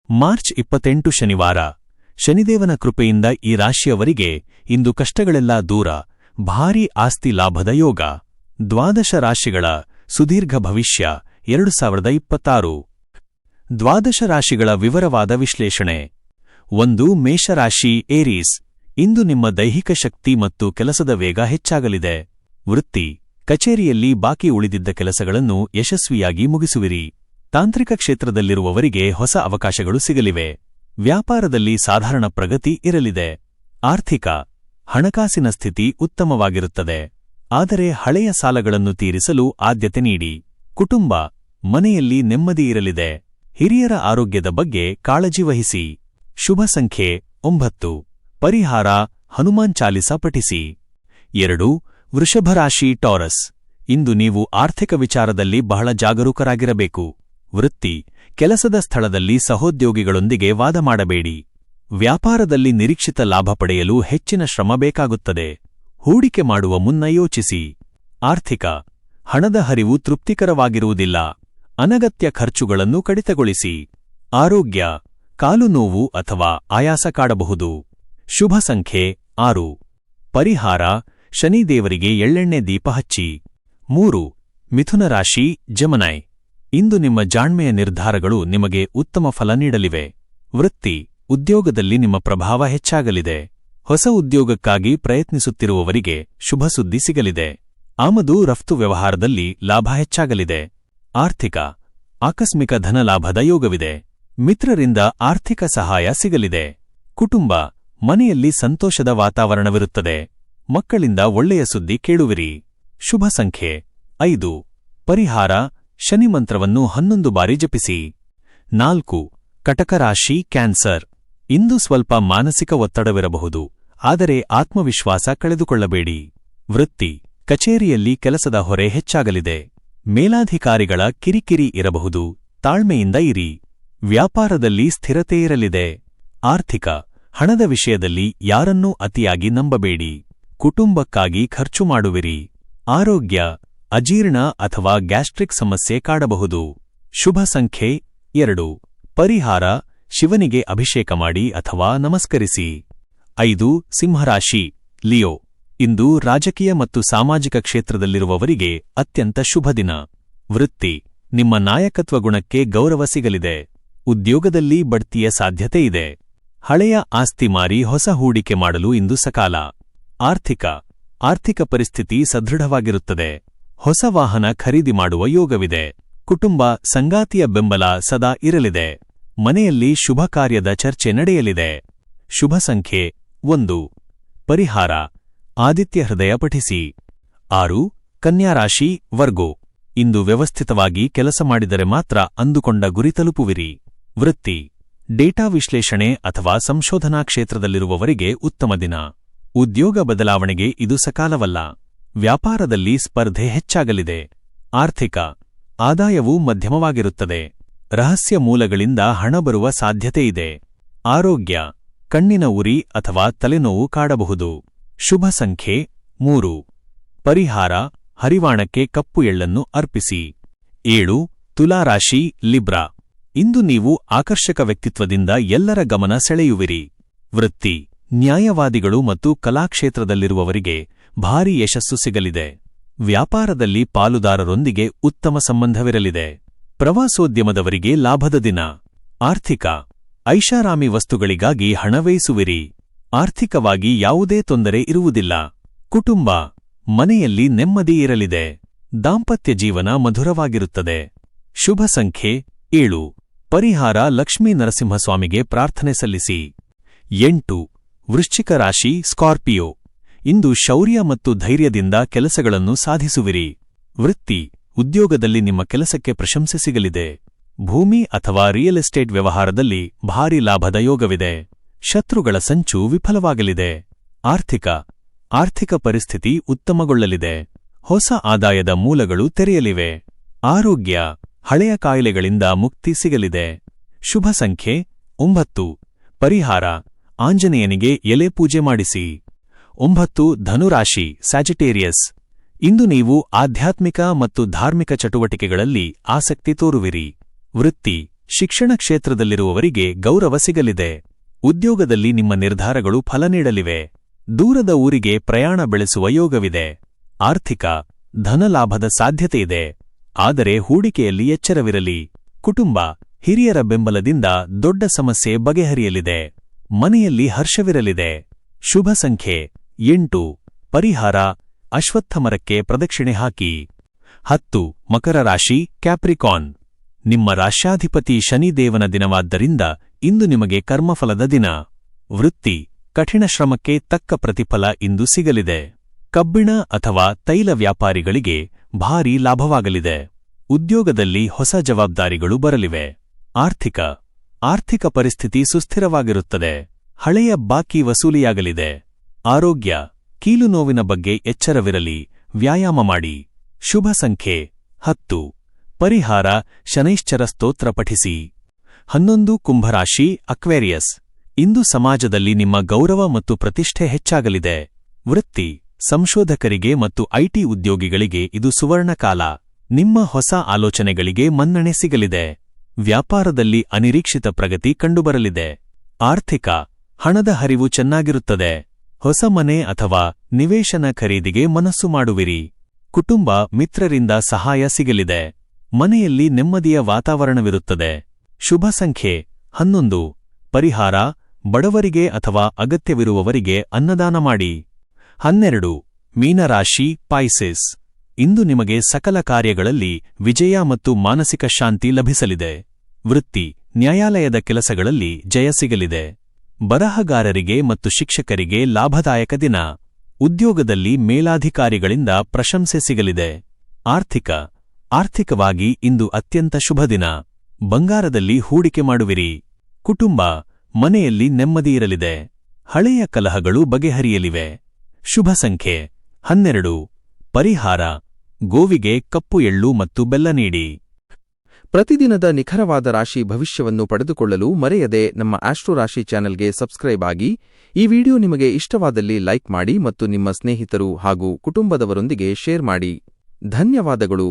March 28 ಶನಿವಾರ. ಶನಿದೇವನ ಕೃಪೆಯಿಂದ ಈ ರಾಶಿಯವರಿಗೆ ಇಂದು ಕಷ್ಟಗಳೆಲ್ಲ ದೂರ, ಭಾರೀ ಆಸ್ತಿ ಲಾಭದ ಯೋಗ. ದ್ವಾದಶ ರಾಶಿಗಳ ಸುದೀರ್ಘ ಭವಿಷ್ಯ 2026. ದ್ವಾದಶ ರಾಶಿಗಳ ವಿವರವಾದ ವಿಶ್ಲೇಷಣೆ. 1. ಮೇಷರಾಶಿ ಏರೀಸ್. ಇಂದು ನಿಮ್ಮ ದೈಹಿಕ ಶಕ್ತಿ ಮತ್ತು ಕೆಲಸದ ವೇಗ ಹೆಚ್ಚಾಗಲಿದೆ. ವೃತ್ತಿ, ಕಚೇರಿಯಲ್ಲಿ ಬಾಕಿ ಉಳಿದಿದ್ದ ಕೆಲಸಗಳನ್ನು ಯಶಸ್ವಿಯಾಗಿ ಮುಗಿಸುವಿರಿ. ತಾಂತ್ರಿಕ ಕ್ಷೇತ್ರದಲ್ಲಿರುವವರಿಗೆ ಹೊಸ ಅವಕಾಶಗಳು ಸಿಗಲಿವೆ. ವ್ಯಾಪಾರದಲ್ಲಿ ಸಾಧಾರಣ ಪ್ರಗತಿ ಇರಲಿದೆ. ಆರ್ಥಿಕ, ಹಣಕಾಸಿನ ಸ್ಥಿತಿ ಉತ್ತಮವಾಗಿರುತ್ತದೆ. ಆದರೆ ಹಳೆಯ ಸಾಲಗಳನ್ನು ತೀರಿಸಲು ಆದ್ಯತೆ ನೀಡಿ. ಕುಟುಂಬ, ಮನೆಯಲ್ಲಿ ನೆಮ್ಮದಿ ಇರಲಿದೆ. ಹಿರಿಯರ ಆರೋಗ್ಯದ ಬಗ್ಗೆ ಕಾಳಜಿ ವಹಿಸಿ. ಶುಭ ಸಂಖ್ಯೆ 9. ಪರಿಹಾರ ಹನುಮಾನ್ ಚಾಲಿಸ ಪಠಿಸಿ. 2. ವೃಷಭರಾಶಿ ಟಾರಸ್. ಇಂದು ನೀವು ಆರ್ಥಿಕ ವಿಚಾರದಲ್ಲಿ ಬಹಳ ಜಾಗರೂಕರಾಗಿರಬೇಕು. ವೃತ್ತಿ, ಕೆಲಸದ ಸ್ಥಳದಲ್ಲಿ ಸಹೋದ್ಯೋಗಿಗಳೊಂದಿಗೆ ವಾದ ಮಾಡಬೇಡಿ. ವ್ಯಾಪಾರದಲ್ಲಿ ನಿರೀಕ್ಷಿತ ಲಾಭ ಪಡೆಯಲು ಹೆಚ್ಚಿನ ಶ್ರಮ ಬೇಕಾಗುತ್ತದೆ. ಹೂಡಿಕೆ ಮಾಡುವ ಮುನ್ನ ಯೋಚಿಸಿ. ಆರ್ಥಿಕ, ಹಣದ ಹರಿವು ತೃಪ್ತಿಕರವಾಗಿರುವುದಿಲ್ಲ. ಅನಗತ್ಯ ಖರ್ಚುಗಳನ್ನು ಕಡಿತಗೊಳಿಸಿ. ಆರೋಗ್ಯ, ಕಾಲು ನೋವು ಅಥವಾ ಆಯಾಸ ಕಾಡಬಹುದು. ಶುಭ ಸಂಖ್ಯೆ 6. ಪರಿಹಾರ ಶನಿದೇವರಿಗೆ ಎಳ್ಳೆಣ್ಣೆ ದೀಪ ಹಚ್ಚಿ. 3. ಮಿಥುನ ರಾಶಿ ಜೆಮಿನಿ. ಇಂದು ನಿಮ್ಮ ಜಾಣ್ಮೆಯ ನಿರ್ಧಾರಗಳು ನಿಮಗೆ ಉತ್ತಮ ಫಲ ನೀಡಲಿವೆ. ವೃತ್ತಿ, ಉದ್ಯೋಗದಲ್ಲಿ ನಿಮ್ಮ ಪ್ರಭಾವ ಹೆಚ್ಚಾಗಲಿದೆ. ಹೊಸ ಉದ್ಯೋಗಕ್ಕಾಗಿ ಪ್ರಯತ್ನಿಸುತ್ತಿರುವವರಿಗೆ ಶುಭ ಸುದ್ದಿ ಸಿಗಲಿದೆ. ಆಮದು ರಫ್ತು ವ್ಯವಹಾರದಲ್ಲಿ ಲಾಭ ಹೆಚ್ಚಾಗಲಿದೆ. ಆರ್ಥಿಕ, ಆಕಸ್ಮಿಕ ಧನಲಾಭದ ಯೋಗವಿದೆ. ಮಿತ್ರರಿಂದ ಆರ್ಥಿಕ ಸಹಾಯ ಸಿಗಲಿದೆ. ಕುಟುಂಬ, ಮನೆಯಲ್ಲಿ ಸಂತೋಷದ ವಾತಾವರಣವಿರುತ್ತದೆ. ಮಕ್ಕಳಿಂದ ಒಳ್ಳೆಯ ಸುದ್ದಿ ಕೇಳುವಿರಿ. ಶುಭ ಸಂಖ್ಯೆ 5. ಪರಿಹಾರ ಶನಿ ಮಂತ್ರವನ್ನು 11 ಬಾರಿ ಜಪಿಸಿ. 4. ಕಟಕ ರಾಶಿ ಕ್ಯಾನ್ಸರ್. ಇಂದು ಸ್ವಲ್ಪ ಮಾನಸಿಕ ಒತ್ತಡವಿರಬಹುದು, ಆದರೆ ಆತ್ಮವಿಶ್ವಾಸ ಕಳೆದುಕೊಳ್ಳಬೇಡಿ. ವೃತ್ತಿ, ಕಚೇರಿಯಲ್ಲಿ ಕೆಲಸದ ಹೊರೆ ಹೆಚ್ಚಾಗಲಿದೆ. ಮೇಲಾಧಿಕಾರಿಗಳ ಕಿರಿಕಿರಿ ಇರಬಹುದು, ತಾಳ್ಮೆಯಿಂದ ಇರಿ. ವ್ಯಾಪಾರದಲ್ಲಿ ಸ್ಥಿರತೆ ಇರಲಿದೆ. ಆರ್ಥಿಕ, ಹಣದ ವಿಷಯದಲ್ಲಿ ಯಾರನ್ನೂ ಅತಿಯಾಗಿ ನಂಬಬೇಡಿ. ಕುಟುಂಬಕ್ಕಾಗಿ ಖರ್ಚು ಮಾಡುವಿರಿ. ಆರೋಗ್ಯ, ಅಜೀರ್ಣ ಅಥವಾ ಗ್ಯಾಸ್ಟ್ರಿಕ್ ಸಮಸ್ಯೆ ಕಾಡಬಹುದು. ಶುಭ ಸಂಖ್ಯೆ 2. ಪರಿಹಾರ ಶಿವನಿಗೆ ಅಭಿಷೇಕ ಮಾಡಿ ಅಥವಾ ನಮಸ್ಕರಿಸಿ. 5. ಸಿಂಹರಾಶಿ ಲಿಯೋ. ಇಂದು ರಾಜಕೀಯ ಮತ್ತು ಸಾಮಾಜಿಕ ಕ್ಷೇತ್ರದಲ್ಲಿರುವವರಿಗೆ ಅತ್ಯಂತ ಶುಭ ದಿನ. ವೃತ್ತಿ, ನಿಮ್ಮ ನಾಯಕತ್ವ ಗುಣಕ್ಕೆ ಗೌರವ ಸಿಗಲಿದೆ. ಉದ್ಯೋಗದಲ್ಲಿ ಬಡ್ತಿಯ ಸಾಧ್ಯತೆ ಇದೆ. ಹಳೆಯ ಆಸ್ತಿ ಮಾರಿ ಹೊಸ ಹೂಡಿಕೆ ಮಾಡಲು ಇಂದು ಸಕಾಲ. ಆರ್ಥಿಕ ಪರಿಸ್ಥಿತಿ ಸದೃಢವಾಗಿರುತ್ತದೆ. ಹೊಸ ವಾಹನ ಖರೀದಿ ಮಾಡುವ ಯೋಗವಿದೆ. ಕುಟುಂಬ, ಸಂಗಾತಿಯ ಬೆಂಬಲ ಸದಾ ಇರಲಿದೆ. ಮನೆಯಲ್ಲಿ ಶುಭ ಕಾರ್ಯದ ಚರ್ಚೆ ನಡೆಯಲಿದೆ. ಶುಭ ಸಂಖ್ಯೆ 1. ಪರಿಹಾರ ಆದಿತ್ಯ ಹೃದಯ ಪಠಿಸಿ. 6. ಕನ್ಯಾರಾಶಿ ವರ್ಗೋ. ಇಂದು ವ್ಯವಸ್ಥಿತವಾಗಿ ಕೆಲಸ ಮಾಡಿದರೆ ಮಾತ್ರ ಅಂದುಕೊಂಡ ಗುರಿ ತಲುಪುವಿರಿ. ವೃತ್ತಿ, ಡೇಟಾ ವಿಶ್ಲೇಷಣೆ ಅಥವಾ ಸಂಶೋಧನಾ ಕ್ಷೇತ್ರದಲ್ಲಿರುವವರಿಗೆ ಉತ್ತಮ ದಿನ. ಉದ್ಯೋಗ ಬದಲಾವಣೆಗೆ ಇದು ಸಕಾಲವಲ್ಲ. ವ್ಯಾಪಾರದಲ್ಲಿ ಸ್ಪರ್ಧೆ ಹೆಚ್ಚಾಗಲಿದೆ. ಆರ್ಥಿಕ, ಆದಾಯವೂ ಮಧ್ಯಮವಾಗಿರುತ್ತದೆ. ರಹಸ್ಯ ಮೂಲಗಳಿಂದ ಹಣ ಬರುವ ಸಾಧ್ಯತೆಯಿದೆ. ಆರೋಗ್ಯ, ಕಣ್ಣಿನ ಉರಿ ಅಥವಾ ತಲೆನೋವು ಕಾಡಬಹುದು. ಶುಭ ಸಂಖ್ಯೆ 3. ಪರಿಹಾರ ಹರಿವಾಣಕ್ಕೆ ಕಪ್ಪು ಎಳ್ಳನ್ನು ಅರ್ಪಿಸಿ. 7. ತುಲಾರಾಶಿ ಲಿಬ್ರಾ. ಇಂದು ನೀವು ಆಕರ್ಷಕ ವ್ಯಕ್ತಿತ್ವದಿಂದ ಎಲ್ಲರ ಗಮನ ಸೆಳೆಯುವಿರಿ. ವೃತ್ತಿ, ನ್ಯಾಯವಾದಿಗಳು ಮತ್ತು ಕಲಾಕ್ಷೇತ್ರದಲ್ಲಿರುವವರಿಗೆ ಭಾರೀ ಯಶಸ್ಸು ಸಿಗಲಿದೆ. ವ್ಯಾಪಾರದಲ್ಲಿ ಪಾಲುದಾರರೊಂದಿಗೆ ಉತ್ತಮ ಸಂಬಂಧವಿರಲಿದೆ. ಪ್ರವಾಸೋದ್ಯಮದವರಿಗೆ ಲಾಭದ ದಿನ. ಆರ್ಥಿಕ, ಐಷಾರಾಮಿ ವಸ್ತುಗಳಿಗಾಗಿ ಹಣ ವ್ಯಯಿಸುವಿರಿ. ಆರ್ಥಿಕವಾಗಿ ಯಾವುದೇ ತೊಂದರೆ ಇರುವುದಿಲ್ಲ. ಕುಟುಂಬ, ಮನೆಯಲ್ಲಿ ನೆಮ್ಮದಿ ಇರಲಿದೆ. ದಾಂಪತ್ಯ ಜೀವನ ಮಧುರವಾಗಿರುತ್ತದೆ. ಶುಭ ಸಂಖ್ಯೆ 7. ಪರಿಹಾರ ಲಕ್ಷ್ಮೀ ನರಸಿಂಹಸ್ವಾಮಿಗೆ ಪ್ರಾರ್ಥನೆ ಸಲ್ಲಿಸಿ. 8. ವೃಶ್ಚಿಕ ರಾಶಿ ಸ್ಕಾರ್ಪಿಯೋ. ಇಂದು ಶೌರ್ಯ ಮತ್ತು ಧೈರ್ಯದಿಂದ ಕೆಲಸಗಳನ್ನು ಸಾಧಿಸುವಿರಿ. ವೃತ್ತಿ, ಉದ್ಯೋಗದಲ್ಲಿ ನಿಮ್ಮ ಕೆಲಸಕ್ಕೆ ಪ್ರಶಂಸೆ ಸಿಗಲಿದೆ. ಭೂಮಿ ಅಥವಾ ರಿಯಲ್ ಎಸ್ಟೇಟ್ ವ್ಯವಹಾರದಲ್ಲಿ ಭಾರೀ ಲಾಭದ ಯೋಗವಿದೆ. ಶತ್ರುಗಳ ಸಂಚು ವಿಫಲವಾಗಲಿದೆ. ಆರ್ಥಿಕ ಪರಿಸ್ಥಿತಿ ಉತ್ತಮಗೊಳ್ಳಲಿದೆ. ಹೊಸ ಆದಾಯದ ಮೂಲಗಳು ತೆರೆಯಲಿವೆ. ಆರೋಗ್ಯ, ಹಳೆಯ ಕಾಯಿಲೆಗಳಿಂದ ಮುಕ್ತಿ ಸಿಗಲಿದೆ. ಶುಭ ಸಂಖ್ಯೆ 9. ಪರಿಹಾರ ಆಂಜನೇಯನಿಗೆ ಎಲೆ ಪೂಜೆ ಮಾಡಿಸಿ. 9. ಧನುರಾಶಿ ಸ್ಯಾಜಿಟೇರಿಯಸ್. ಇಂದು ನೀವು ಆಧ್ಯಾತ್ಮಿಕ ಮತ್ತು ಧಾರ್ಮಿಕ ಚಟುವಟಿಕೆಗಳಲ್ಲಿ ಆಸಕ್ತಿ ತೋರುವಿರಿ. ವೃತ್ತಿ, ಶಿಕ್ಷಣ ಕ್ಷೇತ್ರದಲ್ಲಿರುವವರಿಗೆ ಗೌರವ ಸಿಗಲಿದೆ. ಉದ್ಯೋಗದಲ್ಲಿ ನಿಮ್ಮ ನಿರ್ಧಾರಗಳು ಫಲ ನೀಡಲಿವೆ. ದೂರದ ಊರಿಗೆ ಪ್ರಯಾಣ ಬೆಳೆಸುವ ಯೋಗವಿದೆ. ಆರ್ಥಿಕ ಧನಲಾಭದ ಸಾಧ್ಯತೆಯಿದೆ. ಆದರೆ ಹೂಡಿಕೆಯಲ್ಲಿ ಎಚ್ಚರವಿರಲಿ. ಕುಟುಂಬ ಹಿರಿಯರ ಬೆಂಬಲದಿಂದ ದೊಡ್ಡ ಸಮಸ್ಯೆ ಬಗೆಹರಿಯಲಿದೆ. ಮನೆಯಲ್ಲಿ ಹರ್ಷವಿರಲಿದೆ. ಶುಭ ಸಂಖ್ಯೆ 8. ಪರಿಹಾರ ಅಶ್ವತ್ಥಮರಕ್ಕೆ ಪ್ರದಕ್ಷಿಣೆ ಹಾಕಿ. 10. ಮಕರ ರಾಶಿ ಕ್ಯಾಪ್ರಿಕಾನ್. ನಿಮ್ಮ ರಾಶ್ಯಾಧಿಪತಿ ಶನಿದೇವನ ದಿನವಾದ್ದರಿಂದ ಇಂದು ನಿಮಗೆ ಕರ್ಮಫಲದ ದಿನ. ವೃತ್ತಿ ಕಠಿಣ ಶ್ರಮಕ್ಕೆ ತಕ್ಕ ಪ್ರತಿಫಲ ಇಂದು ಸಿಗಲಿದೆ. ಕಬ್ಬಿಣ ಅಥವಾ ತೈಲ ವ್ಯಾಪಾರಿಗಳಿಗೆ ಭಾರೀ ಲಾಭವಾಗಲಿದೆ. ಉದ್ಯೋಗದಲ್ಲಿ ಹೊಸ ಜವಾಬ್ದಾರಿಗಳು ಬರಲಿವೆ. ಆರ್ಥಿಕ ಪರಿಸ್ಥಿತಿ ಸುಸ್ಥಿರವಾಗಿರುತ್ತದೆ. ಹಳೆಯ ಬಾಕಿ ವಸೂಲಿಯಾಗಲಿದೆ. ಆರೋಗ್ಯ ಕೀಲು ನೋವಿನ ಬಗ್ಗೆ ಎಚ್ಚರವಿರಲಿ. ವ್ಯಾಯಾಮ ಮಾಡಿ. ಶುಭ ಸಂಖ್ಯೆ 10. ಪರಿಹಾರ ಶನೈಶ್ಚರ ಸ್ತೋತ್ರ ಪಠಿಸಿ. 11. ಕುಂಭರಾಶಿ ಅಕ್ವೇರಿಯಸ್. ಇಂದು ಸಮಾಜದಲ್ಲಿ ನಿಮ್ಮ ಗೌರವ ಮತ್ತು ಪ್ರತಿಷ್ಠೆ ಹೆಚ್ಚಾಗಲಿದೆ. ವೃತ್ತಿ ಸಂಶೋಧಕರಿಗೆ ಮತ್ತು ಐಟಿ ಉದ್ಯೋಗಿಗಳಿಗೆ ಇದು ಸುವರ್ಣಕಾಲ. ನಿಮ್ಮ ಹೊಸ ಆಲೋಚನೆಗಳಿಗೆ ಮನ್ನಣೆ ಸಿಗಲಿದೆ. ವ್ಯಾಪಾರದಲ್ಲಿ ಅನಿರೀಕ್ಷಿತ ಪ್ರಗತಿ ಕಂಡುಬರಲಿದೆ. ಆರ್ಥಿಕ ಹಣದ ಹರಿವು ಚೆನ್ನಾಗಿರುತ್ತದೆ. ಹೊಸ ಮನೆ ಅಥವಾ ನಿವೇಶನ ಖರೀದಿಗೆ ಮನಸ್ಸು ಮಾಡುವಿರಿ. ಕುಟುಂಬ ಮಿತ್ರರಿಂದ ಸಹಾಯ ಸಿಗಲಿದೆ. ಮನೆಯಲ್ಲಿ ನೆಮ್ಮದಿಯ ವಾತಾವರಣವಿರುತ್ತದೆ. ಶುಭ ಸಂಖ್ಯೆ 11. ಪರಿಹಾರ ಬಡವರಿಗೆ ಅಥವಾ ಅಗತ್ಯವಿರುವವರಿಗೆ ಅನ್ನದಾನ ಮಾಡಿ. 12. ಮೀನರಾಶಿ ಪಾಯ್ಸೆಸ್. ಇಂದು ನಿಮಗೆ ಸಕಲ ಕಾರ್ಯಗಳಲ್ಲಿ ವಿಜಯ ಮತ್ತು ಮಾನಸಿಕ ಶಾಂತಿ ಲಭಿಸಲಿದೆ. ವೃತ್ತಿ ನ್ಯಾಯಾಲಯದ ಕೆಲಸಗಳಲ್ಲಿ ಜಯ ಸಿಗಲಿದೆ. ಬರಹಗಾರರಿಗೆ ಮತ್ತು ಶಿಕ್ಷಕರಿಗೆ ಲಾಭದಾಯಕ ದಿನ. ಉದ್ಯೋಗದಲ್ಲಿ ಮೇಲಾಧಿಕಾರಿಗಳಿಂದ ಪ್ರಶಂಸೆ ಸಿಗಲಿದೆ. ಆರ್ಥಿಕವಾಗಿ ಇಂದು ಅತ್ಯಂತ ಶುಭ ದಿನ. ಬಂಗಾರದಲ್ಲಿ ಹೂಡಿಕೆ ಮಾಡುವಿರಿ. ಕುಟುಂಬ ಮನೆಯಲ್ಲಿ ನೆಮ್ಮದಿ ಇರಲಿದೆ. ಹಳೆಯ ಕಲಹಗಳು ಬಗೆಹರಿಯಲಿವೆ. ಶುಭ ಸಂಖ್ಯೆ 12. ಪರಿಹಾರ ಗೋವಿಗೆ ಕಪ್ಪು ಎಳ್ಳು ಮತ್ತು ಬೆಲ್ಲ ನೀಡಿ. ಪ್ರತಿದಿನದ ನಿಖರವಾದ ರಾಶಿ ಭವಿಷ್ಯವನ್ನು ಪಡೆದುಕೊಳ್ಳಲು ಮರೆಯದೆ ನಮ್ಮ ಆಸ್ಟ್ರೋ ರಾಶಿ ಚಾನೆಲ್ಗೆ ಸಬ್ಸ್ಕ್ರೈಬ್ ಆಗಿ. ಈ ವಿಡಿಯೋ ನಿಮಗೆ ಇಷ್ಟವಾದಲ್ಲಿ ಲೈಕ್ ಮಾಡಿ ಮತ್ತು ನಿಮ್ಮ ಸ್ನೇಹಿತರು ಹಾಗೂ ಕುಟುಂಬದವರೊಂದಿಗೆ ಶೇರ್ ಮಾಡಿ. ಧನ್ಯವಾದಗಳು.